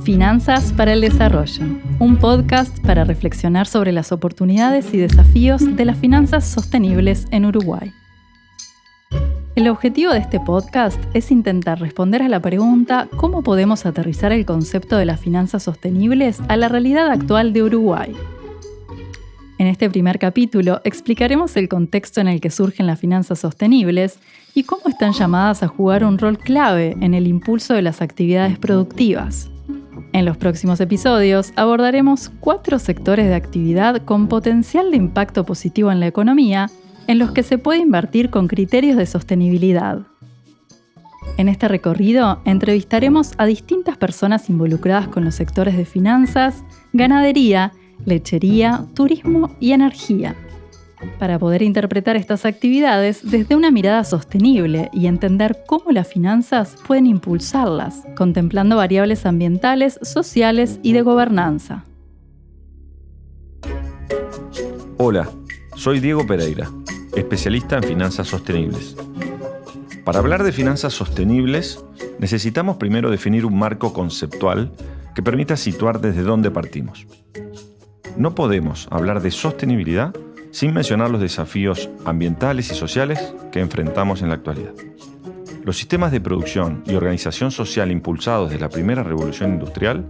Finanzas para el Desarrollo, un podcast para reflexionar sobre las oportunidades y desafíos de las finanzas sostenibles en Uruguay. El objetivo de este podcast es intentar responder a la pregunta ¿cómo podemos aterrizar el concepto de las finanzas sostenibles a la realidad actual de Uruguay? En este primer capítulo explicaremos el contexto en el que surgen las finanzas sostenibles y cómo están llamadas a jugar un rol clave en el impulso de las actividades productivas. En los próximos episodios abordaremos 4 sectores de actividad con potencial de impacto positivo en la economía en los que se puede invertir con criterios de sostenibilidad. En este recorrido entrevistaremos a distintas personas involucradas con los sectores de finanzas, ganadería, lechería, turismo y energía, para poder interpretar estas actividades desde una mirada sostenible y entender cómo las finanzas pueden impulsarlas, contemplando variables ambientales, sociales y de gobernanza. Hola, soy Diego Pereira, especialista en finanzas sostenibles. Para hablar de finanzas sostenibles, necesitamos primero definir un marco conceptual que permita situar desde dónde partimos. No podemos hablar de sostenibilidad sin mencionar los desafíos ambientales y sociales que enfrentamos en la actualidad. Los sistemas de producción y organización social impulsados desde la primera revolución industrial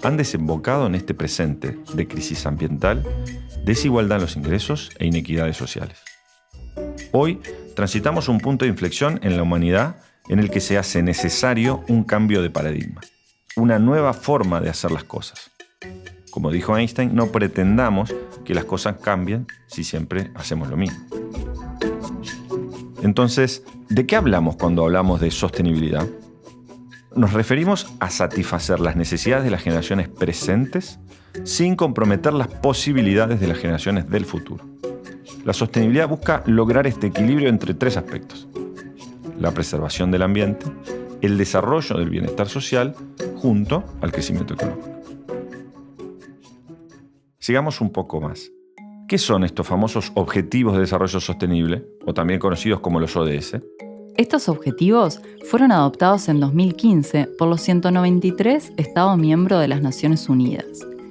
han desembocado en este presente de crisis ambiental, desigualdad en los ingresos e inequidades sociales. Hoy transitamos un punto de inflexión en la humanidad en el que se hace necesario un cambio de paradigma, una nueva forma de hacer las cosas. Como dijo Einstein, no pretendamos que las cosas cambien si siempre hacemos lo mismo. Entonces, ¿de qué hablamos cuando hablamos de sostenibilidad? Nos referimos a satisfacer las necesidades de las generaciones presentes sin comprometer las posibilidades de las generaciones del futuro. La sostenibilidad busca lograr este equilibrio entre 3 aspectos: la preservación del ambiente, el desarrollo del bienestar social, junto al crecimiento económico. Sigamos un poco más. ¿Qué son estos famosos Objetivos de Desarrollo Sostenible, o también conocidos como los ODS? Estos objetivos fueron adoptados en 2015 por los 193 Estados miembros de las Naciones Unidas,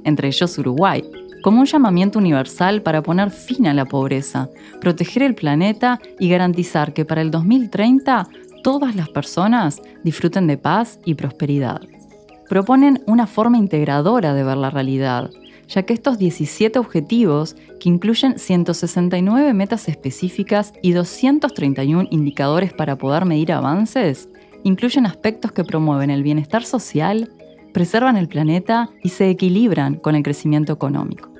entre ellos Uruguay, como un llamamiento universal para poner fin a la pobreza, proteger el planeta y garantizar que para el 2030 todas las personas disfruten de paz y prosperidad. Proponen una forma integradora de ver la realidad, ya que estos 17 objetivos, que incluyen 169 metas específicas y 231 indicadores para poder medir avances, incluyen aspectos que promueven el bienestar social, preservan el planeta y se equilibran con el crecimiento económico.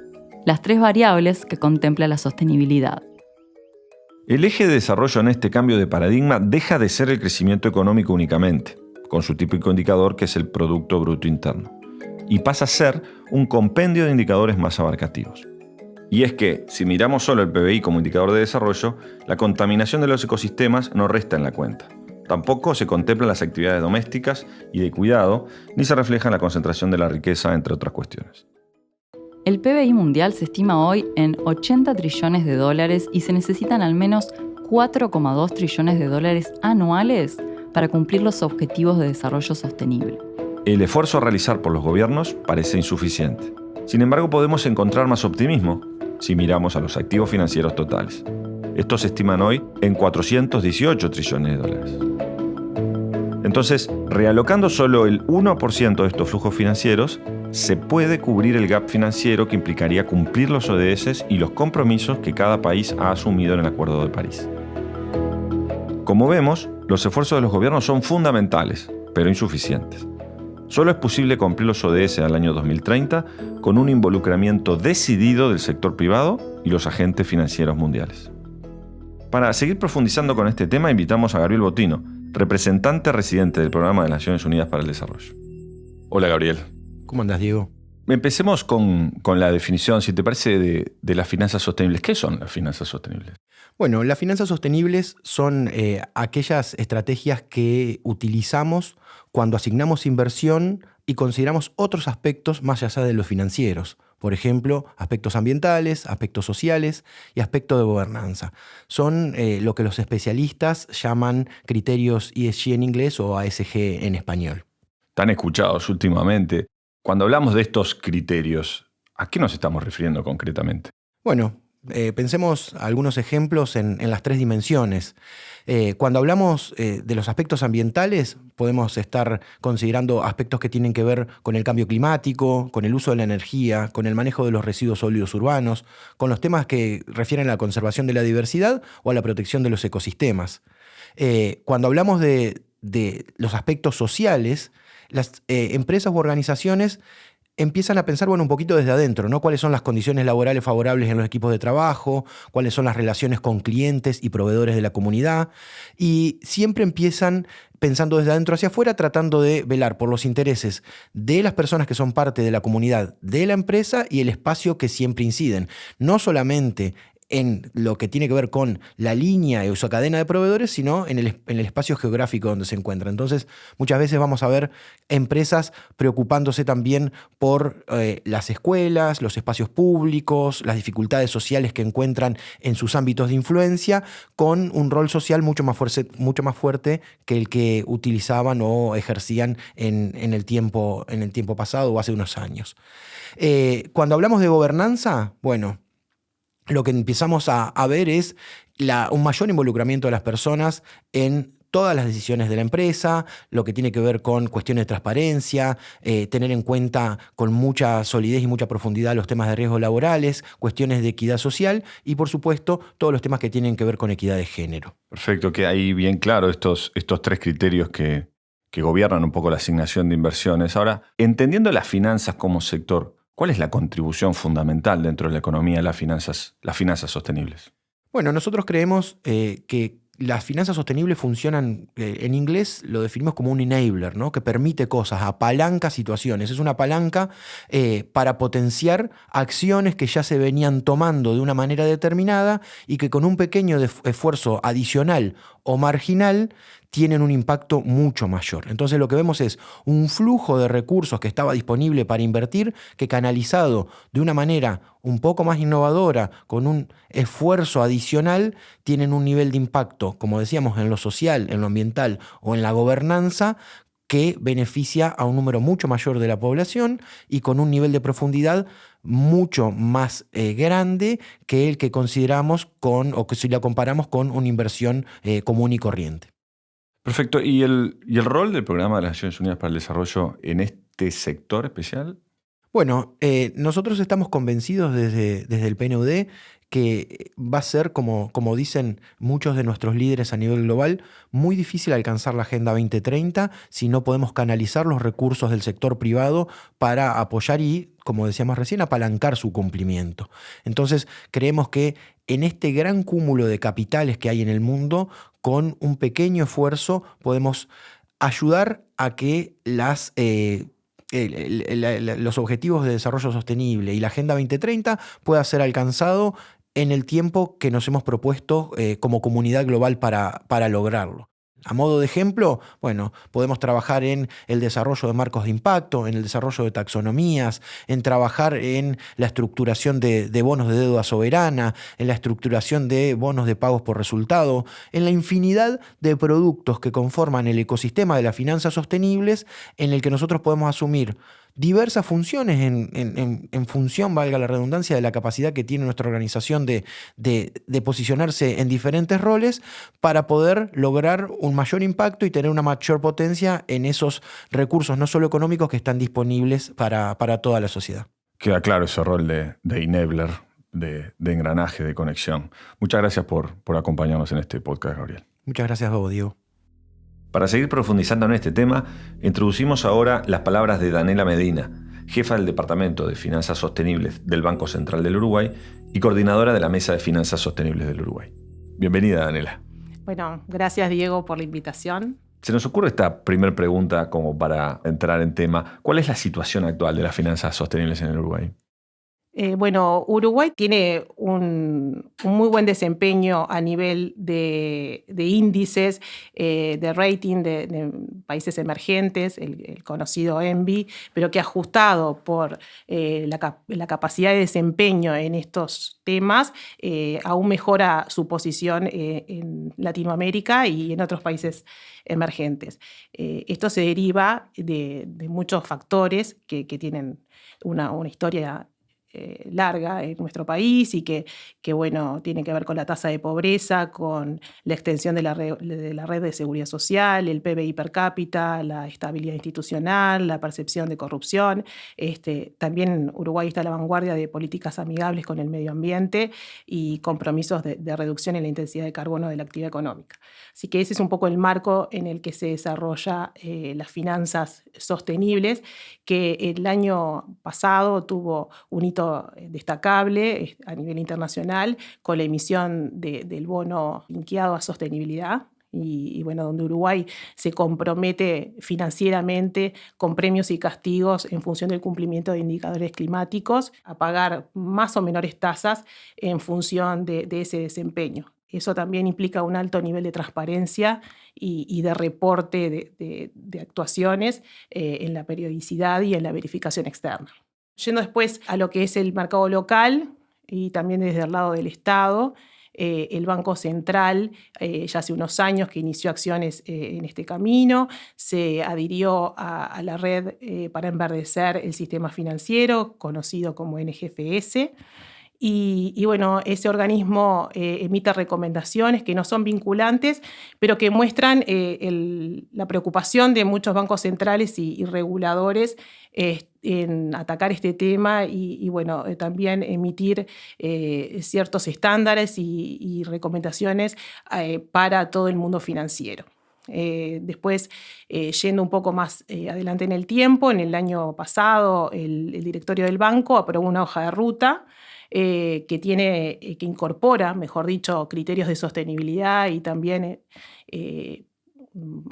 Las 3 variables que contempla la sostenibilidad. El eje de desarrollo en este cambio de paradigma deja de ser el crecimiento económico únicamente, con su típico indicador que es el Producto Bruto Interno, y pasa a ser un compendio de indicadores más abarcativos. Y es que, si miramos solo el PBI como indicador de desarrollo, la contaminación de los ecosistemas no resta en la cuenta. Tampoco se contemplan las actividades domésticas y de cuidado, ni se refleja en la concentración de la riqueza, entre otras cuestiones. El PBI mundial se estima hoy en 80 trillones de dólares y se necesitan al menos 4,2 trillones de dólares anuales para cumplir los objetivos de desarrollo sostenible. El esfuerzo a realizar por los gobiernos parece insuficiente. Sin embargo, podemos encontrar más optimismo si miramos a los activos financieros totales. Estos se estiman hoy en 418 trillones de dólares. Entonces, realocando solo el 1% de estos flujos financieros, se puede cubrir el gap financiero que implicaría cumplir los ODS y los compromisos que cada país ha asumido en el Acuerdo de París. Como vemos, los esfuerzos de los gobiernos son fundamentales, pero insuficientes. Solo es posible cumplir los ODS al año 2030 con un involucramiento decidido del sector privado y los agentes financieros mundiales. Para seguir profundizando con este tema, invitamos a Gabriel Botino, representante residente del Programa de Naciones Unidas para el Desarrollo. Hola, Gabriel. ¿Cómo andás, Diego? Empecemos con la definición, si te parece, de las finanzas sostenibles. ¿Qué son las finanzas sostenibles? Bueno, las finanzas sostenibles son aquellas estrategias que utilizamos cuando asignamos inversión y consideramos otros aspectos más allá de los financieros. Por ejemplo, aspectos ambientales, aspectos sociales y aspectos de gobernanza. Son lo que los especialistas llaman criterios ESG en inglés o ASG en español. Tan escuchados últimamente. Cuando hablamos de estos criterios, ¿a qué nos estamos refiriendo concretamente? Bueno, pensemos algunos ejemplos en las 3 dimensiones. Cuando hablamos de los aspectos ambientales, podemos estar considerando aspectos que tienen que ver con el cambio climático, con el uso de la energía, con el manejo de los residuos sólidos urbanos, con los temas que refieren a la conservación de la diversidad o a la protección de los ecosistemas. Cuando hablamos de los aspectos sociales, las empresas u organizaciones empiezan a pensar, un poquito desde adentro, ¿no? ¿Cuáles son las condiciones laborales favorables en los equipos de trabajo? ¿Cuáles son las relaciones con clientes y proveedores de la comunidad? Y siempre empiezan pensando desde adentro hacia afuera, tratando de velar por los intereses de las personas que son parte de la comunidad de la empresa y el espacio que siempre inciden. No solamente en lo que tiene que ver con la línea y su cadena de proveedores, sino en el espacio geográfico donde se encuentra. Entonces, muchas veces vamos a ver empresas preocupándose también por las escuelas, los espacios públicos, las dificultades sociales que encuentran en sus ámbitos de influencia, con un rol social mucho más fuerte que el que utilizaban o ejercían en el tiempo pasado o hace unos años. Cuando hablamos de gobernanza, lo que empezamos a ver es un mayor involucramiento de las personas en todas las decisiones de la empresa, lo que tiene que ver con cuestiones de transparencia, tener en cuenta con mucha solidez y mucha profundidad los temas de riesgos laborales, cuestiones de equidad social y, por supuesto, todos los temas que tienen que ver con equidad de género. Perfecto, que ahí bien claro estos 3 criterios que gobiernan un poco la asignación de inversiones. Ahora, entendiendo las finanzas como sector, ¿cuál es la contribución fundamental dentro de la economía de las finanzas sostenibles? Nosotros creemos que las finanzas sostenibles funcionan, en inglés lo definimos como un enabler, ¿no? Que permite cosas, apalanca situaciones. Es una palanca para potenciar acciones que ya se venían tomando de una manera determinada y que con un pequeño esfuerzo adicional o marginal tienen un impacto mucho mayor. Entonces lo que vemos es un flujo de recursos que estaba disponible para invertir, que canalizado de una manera un poco más innovadora, con un esfuerzo adicional, tienen un nivel de impacto, como decíamos, en lo social, en lo ambiental o en la gobernanza, que beneficia a un número mucho mayor de la población y con un nivel de profundidad mucho más grande que el que consideramos o que si la comparamos con una inversión común y corriente. Perfecto. ¿Y el rol del Programa de las Naciones Unidas para el Desarrollo en este sector especial? Nosotros estamos convencidos desde el PNUD que va a ser, como dicen muchos de nuestros líderes a nivel global, muy difícil alcanzar la Agenda 2030 si no podemos canalizar los recursos del sector privado para apoyar y, como decíamos recién, apalancar su cumplimiento. Entonces, creemos que en este gran cúmulo de capitales que hay en el mundo, con un pequeño esfuerzo podemos ayudar a que los objetivos de desarrollo sostenible y la Agenda 2030 pueda ser alcanzado en el tiempo que nos hemos propuesto como comunidad global para lograrlo. A modo de ejemplo, podemos trabajar en el desarrollo de marcos de impacto, en el desarrollo de taxonomías, en trabajar en la estructuración de bonos de deuda soberana, en la estructuración de bonos de pagos por resultado, en la infinidad de productos que conforman el ecosistema de las finanzas sostenibles, en el que nosotros podemos asumir diversas funciones en función, valga la redundancia, de la capacidad que tiene nuestra organización de posicionarse en diferentes roles para poder lograr un mayor impacto y tener una mayor potencia en esos recursos no solo económicos que están disponibles para toda la sociedad. Queda claro ese rol de enabler, de engranaje, de conexión. Muchas gracias por acompañarnos en este podcast, Gabriel. Muchas gracias a vos, Diego. Para seguir profundizando en este tema, introducimos ahora las palabras de Daniela Medina, jefa del Departamento de Finanzas Sostenibles del Banco Central del Uruguay y coordinadora de la Mesa de Finanzas Sostenibles del Uruguay. Bienvenida, Daniela. Gracias, Diego, por la invitación. Se nos ocurre esta primera pregunta como para entrar en tema. ¿Cuál es la situación actual de las finanzas sostenibles en el Uruguay? Bueno, Uruguay tiene un muy buen desempeño a nivel de índices, de rating de países emergentes, el conocido ENVI, pero que ajustado por la capacidad de desempeño en estos temas, aún mejora su posición en Latinoamérica y en otros países emergentes. Esto se deriva de muchos factores que tienen una historia larga en nuestro país y que, bueno, tiene que ver con la tasa de pobreza, con la extensión de la red de seguridad social, el PBI per cápita, la estabilidad institucional, la percepción de corrupción. También Uruguay está a la vanguardia de políticas amigables con el medio ambiente y compromisos de reducción en la intensidad de carbono de la actividad económica. Así que ese es un poco el marco en el que se desarrolla las finanzas sostenibles, que el año pasado tuvo un hito destacable a nivel internacional con la emisión del bono linkeado a sostenibilidad. Y bueno, donde Uruguay se compromete financieramente con premios y castigos en función del cumplimiento de indicadores climáticos a pagar más o menores tasas en función de ese desempeño. Eso también implica un alto nivel de transparencia y de reporte de actuaciones en la periodicidad y en la verificación externa. Yendo después a lo que es el mercado local y también desde el lado del Estado, el Banco Central ya hace unos años que inició acciones en este camino, se adhirió a la red para enverdecer el sistema financiero, conocido como NGFS. Y bueno, ese organismo emite recomendaciones que no son vinculantes, pero que muestran la preocupación de muchos bancos centrales y reguladores en atacar este tema y bueno, también emitir ciertos estándares y recomendaciones para todo el mundo financiero. Después, yendo un poco más adelante en el tiempo, en el año pasado el directorio del banco aprobó una hoja de ruta que incorpora, mejor dicho, criterios de sostenibilidad y también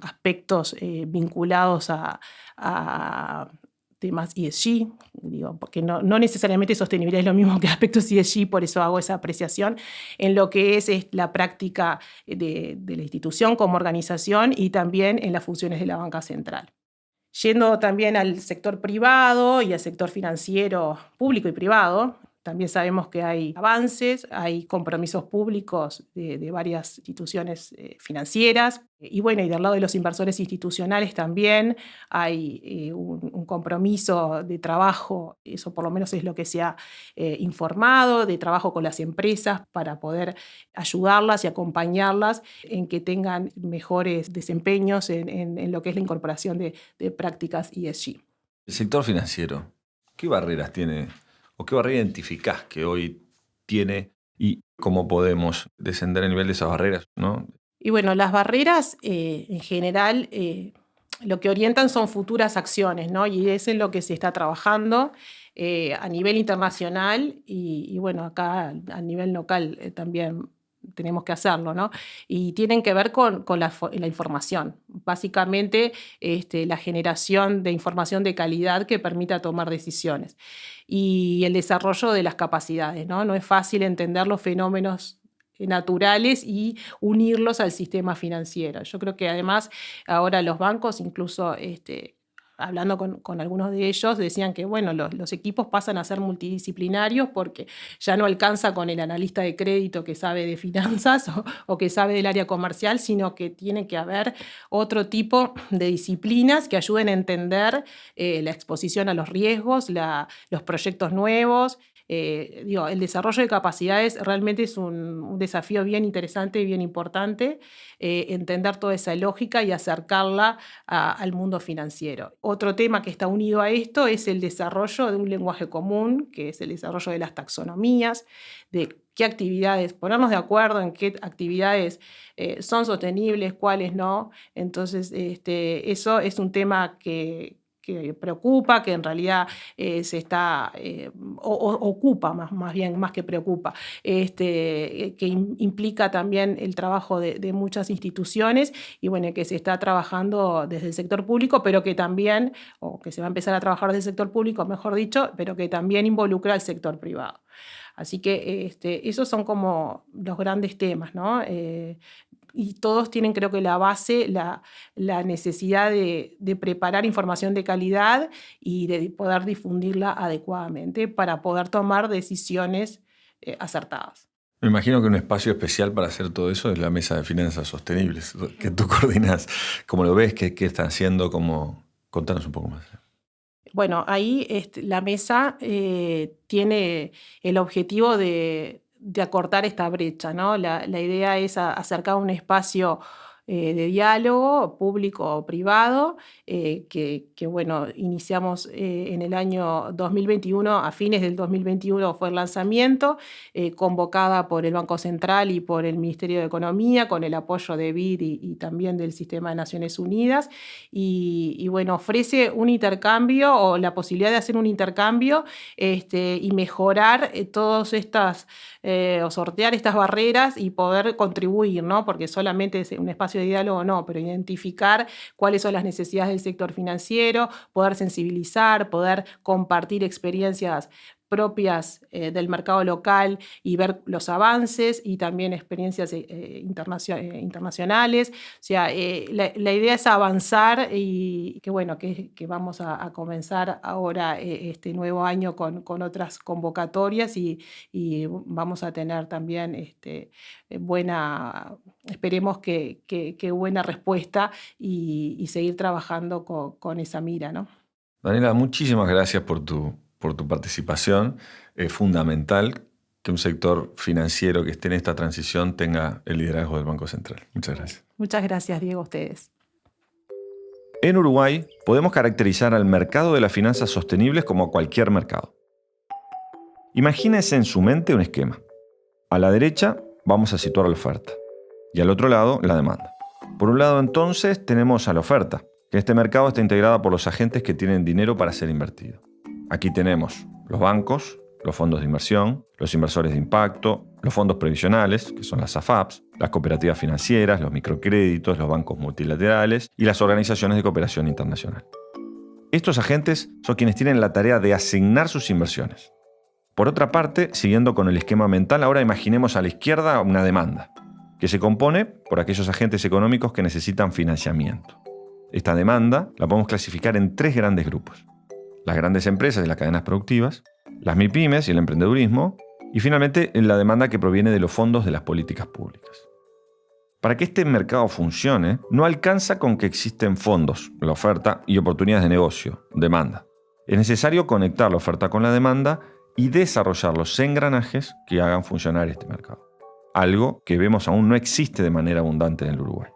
aspectos vinculados a temas ESG, digo, porque no necesariamente sostenibilidad es lo mismo que aspectos ESG, por eso hago esa apreciación en lo que es la práctica de la institución como organización y también en las funciones de la banca central. Yendo también al sector privado y al sector financiero público y privado, también sabemos que hay avances, hay compromisos públicos de varias instituciones financieras. Y bueno, y del lado de los inversores institucionales también hay un compromiso de trabajo, eso por lo menos es lo que se ha informado, de trabajo con las empresas para poder ayudarlas y acompañarlas en que tengan mejores desempeños en lo que es la incorporación de prácticas ESG. El sector financiero, ¿qué barreras tiene o qué barrera identificás que hoy tiene y cómo podemos descender el nivel de esas barreras, ¿no? Y bueno, las barreras en general lo que orientan son futuras acciones, ¿no? Y es en lo que se está trabajando a nivel internacional y bueno, acá a nivel local también tenemos que hacerlo, ¿no? Y tienen que ver con la información. Básicamente, la generación de información de calidad que permita tomar decisiones. Y el desarrollo de las capacidades, ¿no? No es fácil entender los fenómenos naturales y unirlos al sistema financiero. Yo creo que además ahora los bancos, incluso hablando con algunos de ellos, decían que bueno, los equipos pasan a ser multidisciplinarios porque ya no alcanza con el analista de crédito que sabe de finanzas o que sabe del área comercial, sino que tiene que haber otro tipo de disciplinas que ayuden a entender la exposición a los riesgos, los proyectos nuevos. El desarrollo de capacidades realmente es un desafío bien interesante y bien importante, entender toda esa lógica y acercarla al mundo financiero. Otro tema que está unido a esto es el desarrollo de un lenguaje común, que es el desarrollo de las taxonomías, de qué actividades, ponernos de acuerdo en qué actividades son sostenibles, cuáles no. Entonces, eso es un tema que preocupa, que en realidad se está, ocupa más bien, más que preocupa, que implica también el trabajo de muchas instituciones y bueno, que se está trabajando desde el sector público, pero que también, o que se va a empezar a trabajar desde el sector público, mejor dicho, pero que también involucra al sector privado. Así que esos son como los grandes temas, ¿no? Y todos tienen, creo que la base, la necesidad de preparar información de calidad y de poder difundirla adecuadamente para poder tomar decisiones acertadas. Me imagino que un espacio especial para hacer todo eso es la Mesa de Finanzas Sostenibles, que tú coordinas. ¿Cómo lo ves? ¿Qué están haciendo? Contanos un poco más. Bueno, ahí la mesa tiene el objetivo de acortar esta brecha, ¿no? La idea es acercar un espacio de diálogo público o privado que bueno, iniciamos en el año 2021, a fines del 2021 fue el lanzamiento, convocada por el Banco Central y por el Ministerio de Economía, con el apoyo de BID y también del Sistema de Naciones Unidas, y bueno, ofrece un intercambio o la posibilidad de hacer un intercambio y mejorar todas estas, o sortear estas barreras y poder contribuir, ¿no? Porque solamente es un espacio de diálogo, no, pero identificar cuáles son las necesidades del sector financiero, poder sensibilizar, poder compartir experiencias propias del mercado local y ver los avances y también experiencias internacionales. O sea, la idea es avanzar y que bueno, que vamos a comenzar ahora este nuevo año con otras convocatorias y vamos a tener también esperemos que buena respuesta y seguir trabajando con esa mira, ¿no? Daniela, muchísimas gracias por tu participación. Es fundamental que un sector financiero que esté en esta transición tenga el liderazgo del Banco Central. Muchas gracias. Muchas gracias, Diego, a ustedes. En Uruguay podemos caracterizar al mercado de las finanzas sostenibles como a cualquier mercado. Imagínense en su mente un esquema. A la derecha vamos a situar la oferta y al otro lado la demanda. Por un lado entonces tenemos a la oferta, que este mercado está integrada por los agentes que tienen dinero para ser invertido. Aquí tenemos los bancos, los fondos de inversión, los inversores de impacto, los fondos previsionales, que son las AFAPs, las cooperativas financieras, los microcréditos, los bancos multilaterales y las organizaciones de cooperación internacional. Estos agentes son quienes tienen la tarea de asignar sus inversiones. Por otra parte, siguiendo con el esquema mental, ahora imaginemos a la izquierda una demanda, que se compone por aquellos agentes económicos que necesitan financiamiento. Esta demanda la podemos clasificar en 3 grandes grupos: las grandes empresas y las cadenas productivas, las MIPYMES y el emprendedurismo, y finalmente la demanda que proviene de los fondos de las políticas públicas. Para que este mercado funcione, no alcanza con que existen fondos, la oferta y oportunidades de negocio, demanda. Es necesario conectar la oferta con la demanda y desarrollar los engranajes que hagan funcionar este mercado. Algo que vemos aún no existe de manera abundante en el Uruguay.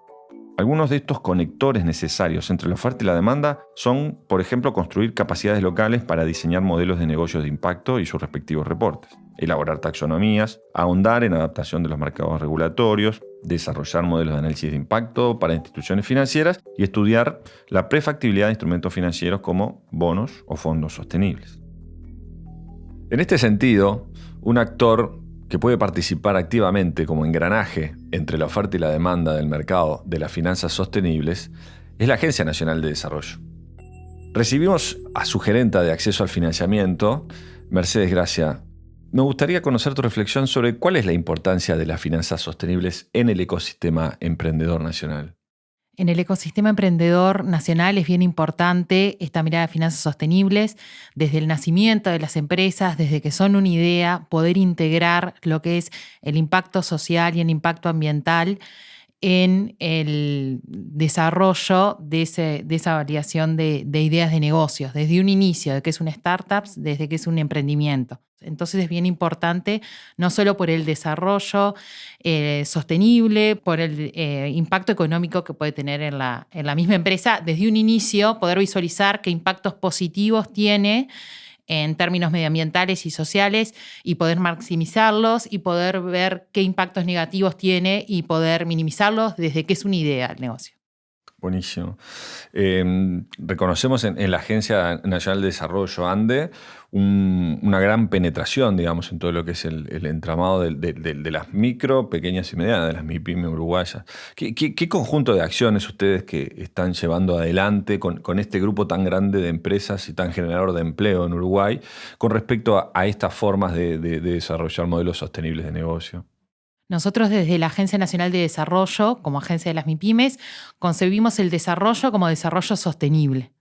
Algunos de estos conectores necesarios entre la oferta y la demanda son, por ejemplo, construir capacidades locales para diseñar modelos de negocios de impacto y sus respectivos reportes, elaborar taxonomías, ahondar en adaptación de los mercados regulatorios, desarrollar modelos de análisis de impacto para instituciones financieras y estudiar la prefactibilidad de instrumentos financieros como bonos o fondos sostenibles. En este sentido, un actor que puede participar activamente como engranaje entre la oferta y la demanda del mercado de las finanzas sostenibles es la Agencia Nacional de Desarrollo. Recibimos a su gerenta de acceso al financiamiento, Mercedes Gracia. Me gustaría conocer tu reflexión sobre cuál es la importancia de las finanzas sostenibles en el ecosistema emprendedor nacional. En el ecosistema emprendedor nacional es bien importante esta mirada de finanzas sostenibles, desde el nacimiento de las empresas, desde que son una idea, poder integrar lo que es el impacto social y el impacto ambiental en el desarrollo de esa variación de ideas de negocios, desde un inicio, de que es una startup, desde que es un emprendimiento. Entonces es bien importante, no solo por el desarrollo sostenible, por el impacto económico que puede tener en la misma empresa, desde un inicio poder visualizar qué impactos positivos tiene en términos medioambientales y sociales y poder maximizarlos y poder ver qué impactos negativos tiene y poder minimizarlos desde que es una idea el negocio. Buenísimo. Reconocemos en la Agencia Nacional de Desarrollo, ANDE, una gran penetración, digamos, en todo lo que es el entramado de las micro, pequeñas y medianas, de las MIPYME uruguayas. ¿Qué conjunto de acciones ustedes que están llevando adelante con este grupo tan grande de empresas y tan generador de empleo en Uruguay con respecto a estas formas de desarrollar modelos sostenibles de negocio? Nosotros desde la Agencia Nacional de Desarrollo, como agencia de las MIPYMES, concebimos el desarrollo como desarrollo sostenible.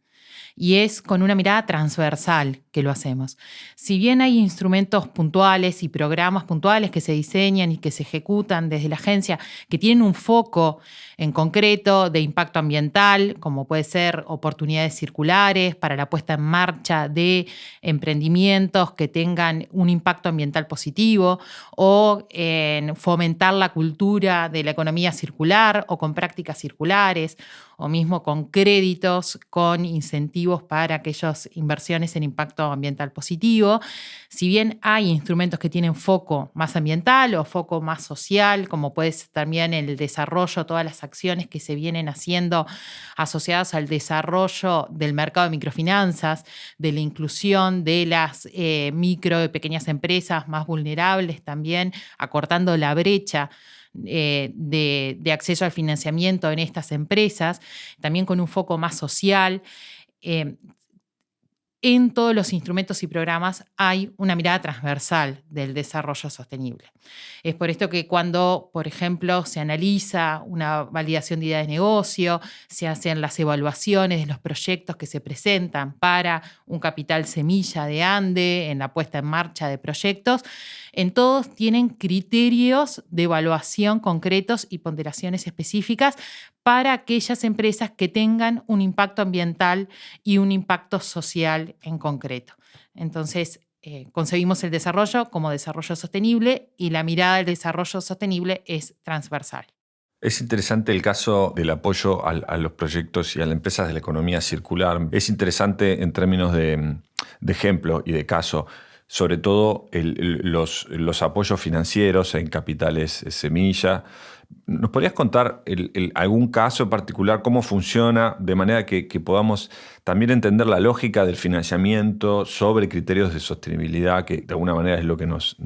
Y es con una mirada transversal que lo hacemos. Si bien hay instrumentos puntuales y programas puntuales que se diseñan y que se ejecutan desde la agencia que tienen un foco en concreto de impacto ambiental, como puede ser oportunidades circulares para la puesta en marcha de emprendimientos que tengan un impacto ambiental positivo, o en fomentar la cultura de la economía circular o con prácticas circulares, o mismo con créditos, con incentivos para aquellas inversiones en impacto ambiental positivo. Si bien hay instrumentos que tienen foco más ambiental o foco más social, como puede ser también el desarrollo, todas las acciones que se vienen haciendo asociadas al desarrollo del mercado de microfinanzas, de la inclusión de las micro y pequeñas empresas más vulnerables también, acortando la brecha de acceso al financiamiento en estas empresas, también con un foco más social. En todos los instrumentos y programas hay una mirada transversal del desarrollo sostenible. Es por esto que cuando, por ejemplo, se analiza una validación de idea de negocio, se hacen las evaluaciones de los proyectos que se presentan para un capital semilla de ANDE, en la puesta en marcha de proyectos, en todos tienen criterios de evaluación concretos y ponderaciones específicas para aquellas empresas que tengan un impacto ambiental y un impacto social en concreto. Entonces, concebimos el desarrollo como desarrollo sostenible y la mirada del desarrollo sostenible es transversal. Es interesante el caso del apoyo a los proyectos y a las empresas de la economía circular. Es interesante en términos de ejemplo y de caso, sobre todo los apoyos financieros en capitales semilla. ¿Nos podrías contar algún caso en particular, cómo funciona, de manera que podamos también entender la lógica del financiamiento sobre criterios de sostenibilidad, que de alguna manera es lo que nos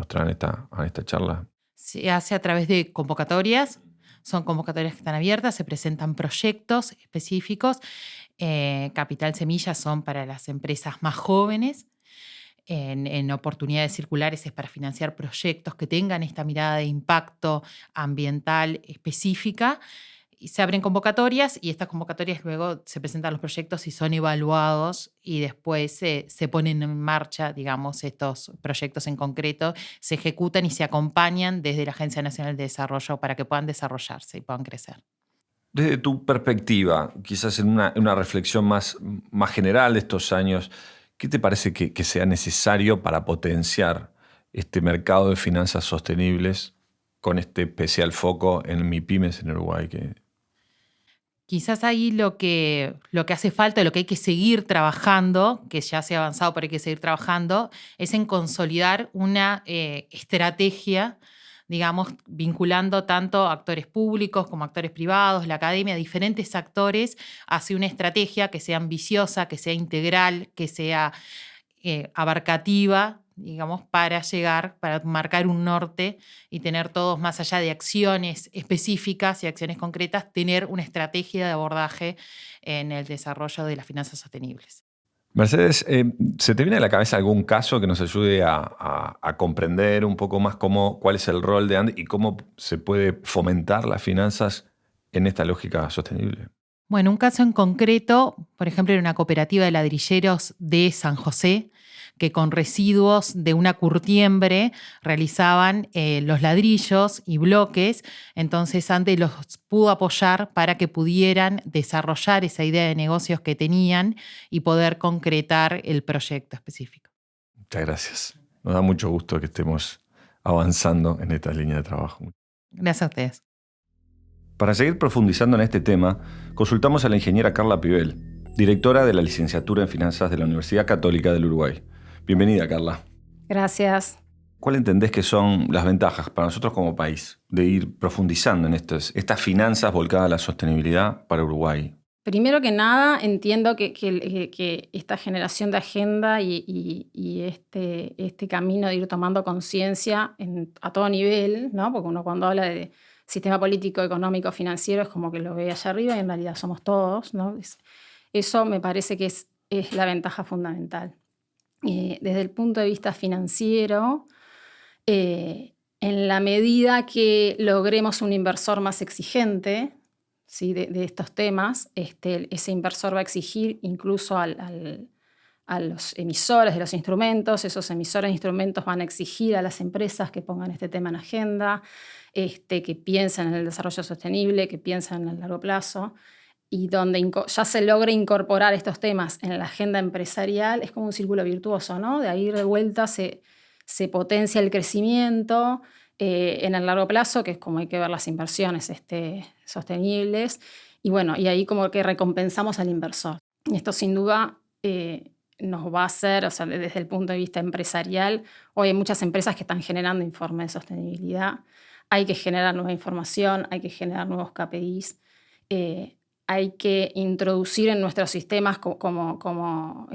traen a esta charla? Se hace a través de convocatorias. Son convocatorias que están abiertas, se presentan proyectos específicos. Capital Semilla son para las empresas más jóvenes. En oportunidades circulares es para financiar proyectos que tengan esta mirada de impacto ambiental específica. Y se abren convocatorias y estas convocatorias luego se presentan los proyectos y son evaluados y después se ponen en marcha, digamos, estos proyectos en concreto, se ejecutan y se acompañan desde la Agencia Nacional de Desarrollo para que puedan desarrollarse y puedan crecer. Desde tu perspectiva, quizás en una reflexión más general de estos años, ¿qué te parece que sea necesario para potenciar este mercado de finanzas sostenibles con este especial foco en MIPYMES en Uruguay? Quizás ahí lo que hace falta, lo que hay que seguir trabajando, que ya se ha avanzado pero hay que seguir trabajando, es en consolidar una estrategia, digamos, vinculando tanto actores públicos como actores privados, la academia, diferentes actores, hacia una estrategia que sea ambiciosa, que sea integral, que sea abarcativa, digamos, para marcar un norte y tener todos, más allá de acciones específicas y acciones concretas, tener una estrategia de abordaje en el desarrollo de las finanzas sostenibles. Mercedes, ¿se te viene a la cabeza algún caso que nos ayude a comprender un poco más cuál es el rol de ANDE y cómo se puede fomentar las finanzas en esta lógica sostenible? Bueno, un caso en concreto, por ejemplo, era una cooperativa de ladrilleros de San José, que con residuos de una curtiembre realizaban los ladrillos y bloques. Entonces ANDE los pudo apoyar para que pudieran desarrollar esa idea de negocios que tenían y poder concretar el proyecto específico. Muchas gracias. Nos da mucho gusto que estemos avanzando en esta línea de trabajo. Gracias a ustedes. Para seguir profundizando en este tema, consultamos a la ingeniera Carla Pibel, directora de la licenciatura en Finanzas de la Universidad Católica del Uruguay. Bienvenida, Carla. Gracias. ¿Cuál entendés que son las ventajas para nosotros como país de ir profundizando en estas finanzas volcadas a la sostenibilidad para Uruguay? Primero que nada, entiendo que esta generación de agenda y este camino de ir tomando conciencia a todo nivel, ¿no? Porque uno cuando habla de sistema político, económico, financiero, es como que lo ve allá arriba y en realidad somos todos, ¿no? Eso me parece que es la ventaja fundamental. Desde el punto de vista financiero, en la medida que logremos un inversor más exigente, ¿sí? de estos temas, ese inversor va a exigir incluso a los emisores de los instrumentos, esos emisores de instrumentos van a exigir a las empresas que pongan este tema en agenda, que piensen en el desarrollo sostenible, que piensen en el largo plazo, y donde ya se logra incorporar estos temas en la agenda empresarial, es como un círculo virtuoso, ¿no? De ahí de vuelta se potencia el crecimiento en el largo plazo, que es como hay que ver las inversiones sostenibles, y bueno, y ahí como que recompensamos al inversor. Y esto sin duda nos va a hacer, o sea, desde el punto de vista empresarial, hoy hay muchas empresas que están generando informes de sostenibilidad, hay que generar nueva información, hay que generar nuevos KPIs, hay que introducir en nuestros sistemas como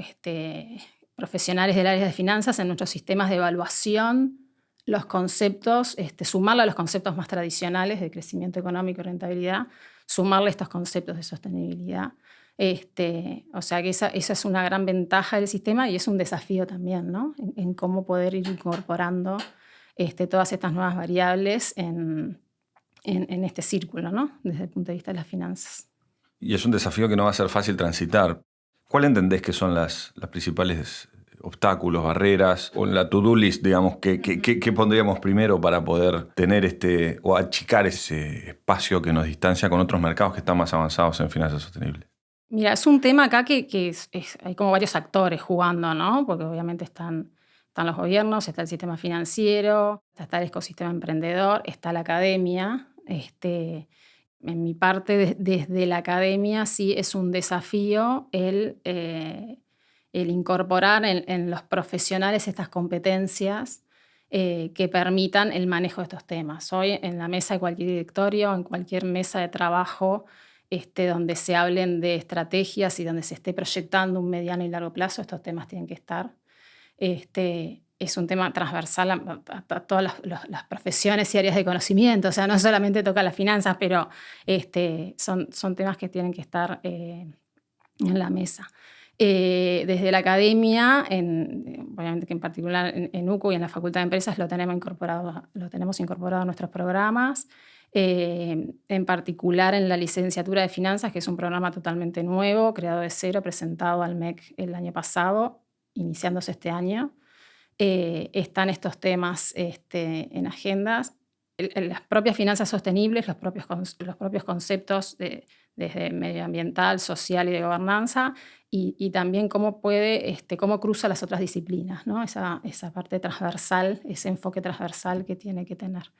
profesionales del área de finanzas, en nuestros sistemas de evaluación, los conceptos, sumarle a los conceptos más tradicionales de crecimiento económico y rentabilidad, sumarle estos conceptos de sostenibilidad. O sea que esa es una gran ventaja del sistema y es un desafío también, ¿no? En cómo poder ir incorporando todas estas nuevas variables en este círculo, ¿no? Desde el punto de vista de las finanzas. Y es un desafío que no va a ser fácil transitar. ¿Cuál entendés que son las principales obstáculos, barreras, o en la to-do list, digamos, ¿qué pondríamos primero para poder tener o achicar ese espacio que nos distancia con otros mercados que están más avanzados en finanzas sostenibles? Mira, es un tema acá que hay como varios actores jugando, ¿no? Porque obviamente están los gobiernos, está el sistema financiero, está el ecosistema emprendedor, está la academia. En mi parte, desde la academia, sí es un desafío el incorporar en los profesionales estas competencias que permitan el manejo de estos temas. Hoy, en la mesa de cualquier directorio, en cualquier mesa de trabajo, donde se hablen de estrategias y donde se esté proyectando un mediano y largo plazo, estos temas tienen que estar. Es un tema transversal a todas las profesiones y áreas de conocimiento. O sea, no solamente toca las finanzas, pero son temas que tienen que estar en la mesa. Desde la academia, obviamente que en particular en UCU y en la Facultad de Empresas lo tenemos incorporado a nuestros programas. En particular en la licenciatura de Finanzas, que es un programa totalmente nuevo, creado de cero, presentado al MEC el año pasado, iniciándose este año. Están estos temas en agendas. Las propias finanzas sostenibles, los propios conceptos desde medioambiental, social y de gobernanza, y también cómo cruza las otras disciplinas, ¿no? Esa parte transversal, ese enfoque transversal que tiene que tener.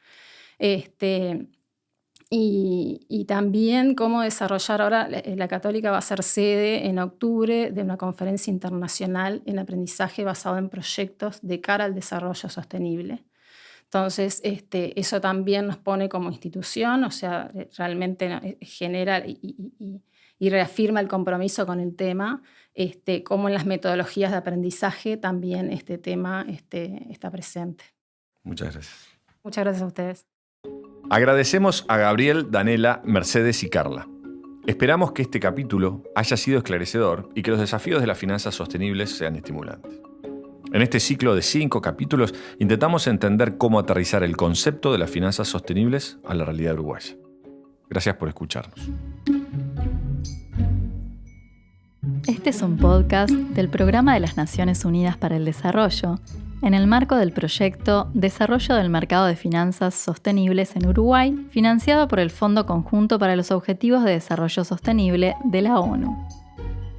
Y también cómo desarrollar ahora, la Católica va a ser sede en octubre de una conferencia internacional en aprendizaje basado en proyectos de cara al desarrollo sostenible. Entonces, eso también nos pone como institución, o sea, realmente genera y reafirma el compromiso con el tema, como en las metodologías de aprendizaje también este tema está presente. Muchas gracias. Muchas gracias a ustedes. Agradecemos a Gabriel, Danela, Mercedes y Carla. Esperamos que este capítulo haya sido esclarecedor y que los desafíos de las finanzas sostenibles sean estimulantes. En este ciclo de 5 capítulos intentamos entender cómo aterrizar el concepto de las finanzas sostenibles a la realidad uruguaya. Gracias por escucharnos. Este es un podcast del Programa de las Naciones Unidas para el Desarrollo, en el marco del proyecto Desarrollo del Mercado de Finanzas Sostenibles en Uruguay, financiado por el Fondo Conjunto para los Objetivos de Desarrollo Sostenible de la ONU.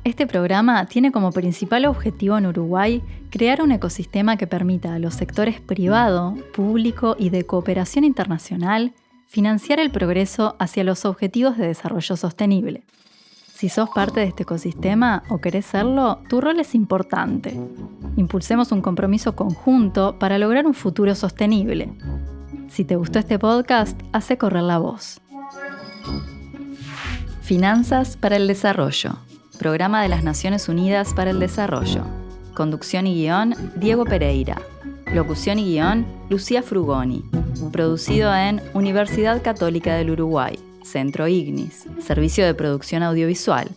Este programa tiene como principal objetivo en Uruguay crear un ecosistema que permita a los sectores privado, público y de cooperación internacional financiar el progreso hacia los objetivos de desarrollo sostenible. Si sos parte de este ecosistema o querés serlo, tu rol es importante. Impulsemos un compromiso conjunto para lograr un futuro sostenible. Si te gustó este podcast, hace correr la voz. Finanzas para el Desarrollo. Programa de las Naciones Unidas para el Desarrollo. Conducción y guión, Diego Pereira. Locución y guión, Lucía Frugoni. Producido en Universidad Católica del Uruguay, Centro Ignis, Servicio de Producción Audiovisual.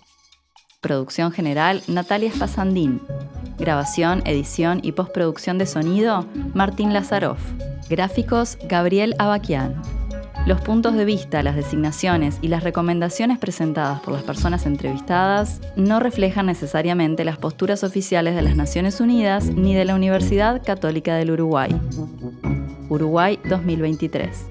Producción general, Natalia Spasandín. Grabación, edición y postproducción de sonido, Martín Lazaroff. Gráficos, Gabriel Abaquian. Los puntos de vista, las designaciones y las recomendaciones presentadas por las personas entrevistadas no reflejan necesariamente las posturas oficiales de las Naciones Unidas ni de la Universidad Católica del Uruguay. Uruguay 2023.